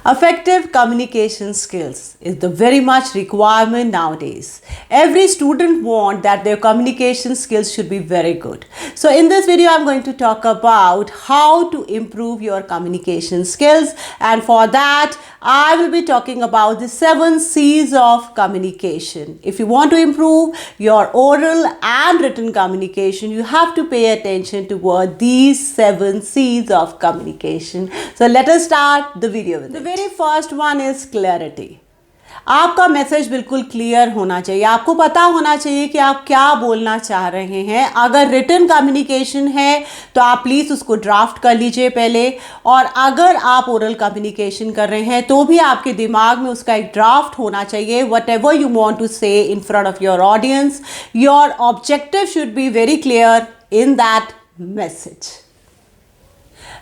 Effective communication skills is the very much requirement nowadays. Every student want that their communication skills should be very good. So in this video, I'm going to talk about how to improve your communication skills, and for that, I will be talking about the 7 C's of communication. If you want to improve your oral and written communication, you have to pay attention toward these 7 C's of communication. So let us start the video with it. The very first one is clarity. आपका message बिल्कुल clear होना चाहिए. आपको पता होना चाहिए कि आप क्या बोलना चाह रहे हैं. अगर रिटन कम्युनिकेशन है तो आप प्लीज़ उसको ड्राफ्ट कर लीजिए पहले, और अगर आप ओरल कम्युनिकेशन कर रहे हैं तो भी आपके दिमाग में उसका एक ड्राफ्ट होना चाहिए. Whatever you want to say in front of your audience, your objective should be very clear in that message.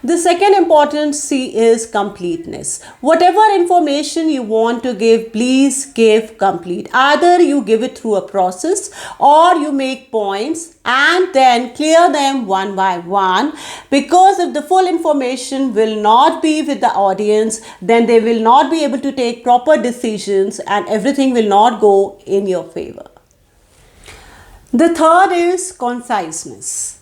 The second important C is completeness. Whatever information you want to give, please give complete. Either you give it through a process or you make points and then clear them one by one, because if the full information will not be with the audience, then they will not be able to take proper decisions and everything will not go in your favor. The third is conciseness.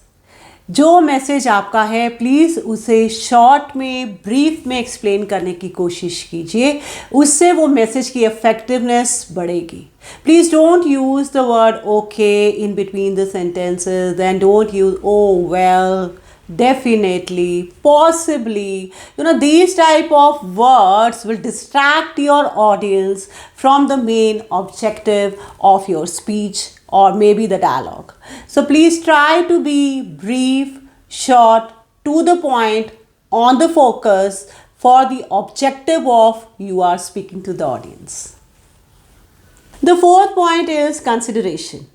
जो message आपका है please उसे short में, brief में explain करने की कोशिश कीजिए. उससे वो मैसेज की इफेक्टिवनेस बढ़ेगी. Please don't use the word okay in between the sentences, and don't use oh well, definitely, possibly. These type of words will distract your audience from the main objective of your speech or maybe the dialogue. So please try to be brief, short, to the point, on the focus for the objective of you are speaking to the audience. The fourth point is consideration.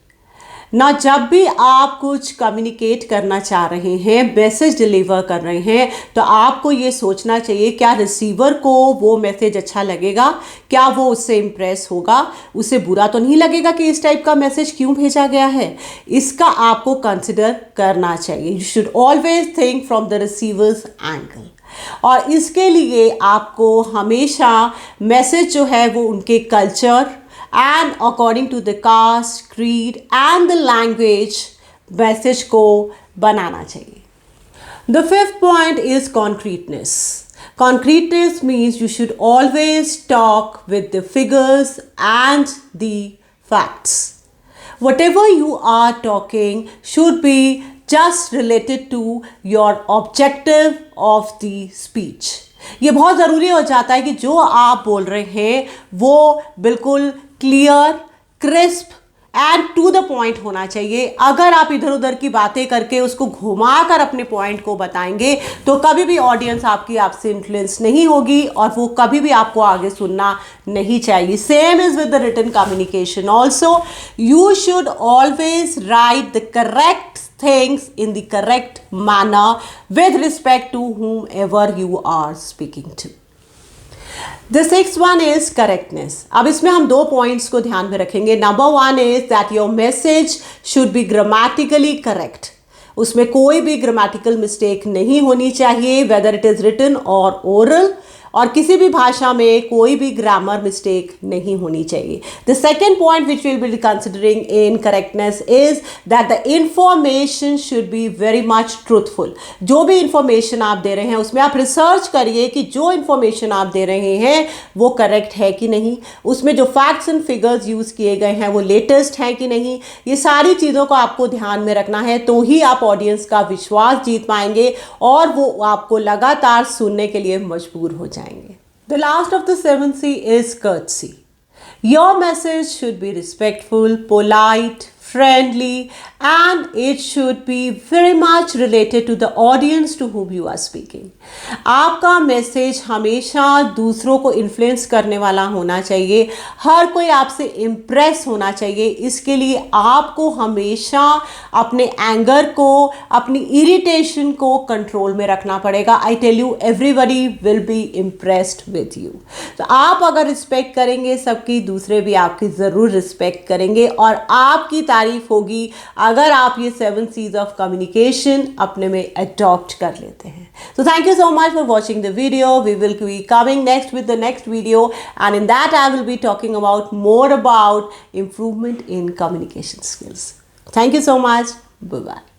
ना जब भी आप कुछ communicate करना चाह रहे हैं, message deliver कर रहे हैं, तो आपको ये सोचना चाहिए क्या रिसीवर को वो मैसेज अच्छा लगेगा, क्या वो उससे इम्प्रेस होगा, उसे बुरा तो नहीं लगेगा कि इस टाइप का मैसेज क्यों भेजा गया है. इसका आपको कंसिडर करना चाहिए. You should always think from the receiver's angle. और इसके लिए आपको हमेशा मैसेज जो है वो उनके culture and according to the caste, creed and the language message को बनाना चाहिए. The fifth point is concreteness. Concreteness means you should always talk with the figures and the facts. Whatever you are talking should be just related to your objective of the speech. ये बहुत ज़रूरी हो जाता है कि जो आप बोल रहे हैं वो बिल्कुल clear, crisp and to the point होना चाहिए. अगर आप इधर उधर की बातें करके उसको घुमाकर अपने पॉइंट को बताएंगे तो कभी भी ऑडियंस आपकी आपसे इन्फ्लुएंस नहीं होगी और वो कभी भी आपको आगे सुनना नहीं चाहिए. Same is with the written communication also. You should always write the correct things in the correct manner with respect to whomever you are speaking to. The sixth one is correctness. अब इसमें हम 2 points को ध्यान में रखेंगे. Number 1 is that your message should be grammatically correct. उसमें कोई भी grammatical mistake नहीं होनी चाहिए, whether it is written or oral. और किसी भी भाषा में कोई भी ग्रामर मिस्टेक नहीं होनी चाहिए. The second point which will be considering in correctness is that the information should be very much truthful. जो भी इंफॉर्मेशन आप दे रहे हैं उसमें आप रिसर्च करिए कि जो इंफॉर्मेशन आप दे रहे हैं वो करेक्ट है कि नहीं, उसमें जो फैक्ट्स एंड फिगर्स यूज़ किए गए हैं वो लेटेस्ट हैं कि नहीं. ये सारी चीज़ों को आपको ध्यान में रखना है, तो ही आप ऑडियंस का विश्वास जीत पाएंगे और वो आपको लगातार सुनने के लिए मजबूर हो जाएंगे. The last of the 7 C is courtesy. Your message should be respectful, polite, friendly, and it should be very much related to the audience to whom you are speaking. आपका मैसेज हमेशा दूसरों को इन्फ्लुएंस करने वाला होना चाहिए. हर कोई आपसे इम्प्रेस होना चाहिए. इसके लिए आपको हमेशा अपने एंगर को, अपनी इरिटेशन को कंट्रोल में रखना पड़ेगा. I tell you, everybody will be impressed with you. तो आप अगर रिस्पेक्ट करेंगे सबकी, दूसरे भी आपकी ज़रूर रिस्पेक्ट करेंगे और आपकी तारीफ होगी अगर आप ये 7 C's ऑफ कम्युनिकेशन अपने में अडॉप्ट कर लेते हैं. So thank you so much for watching the video. We will be coming next with the next video, and in that I will be talking about more about improvement in communication skills. Thank you so much. Bye bye.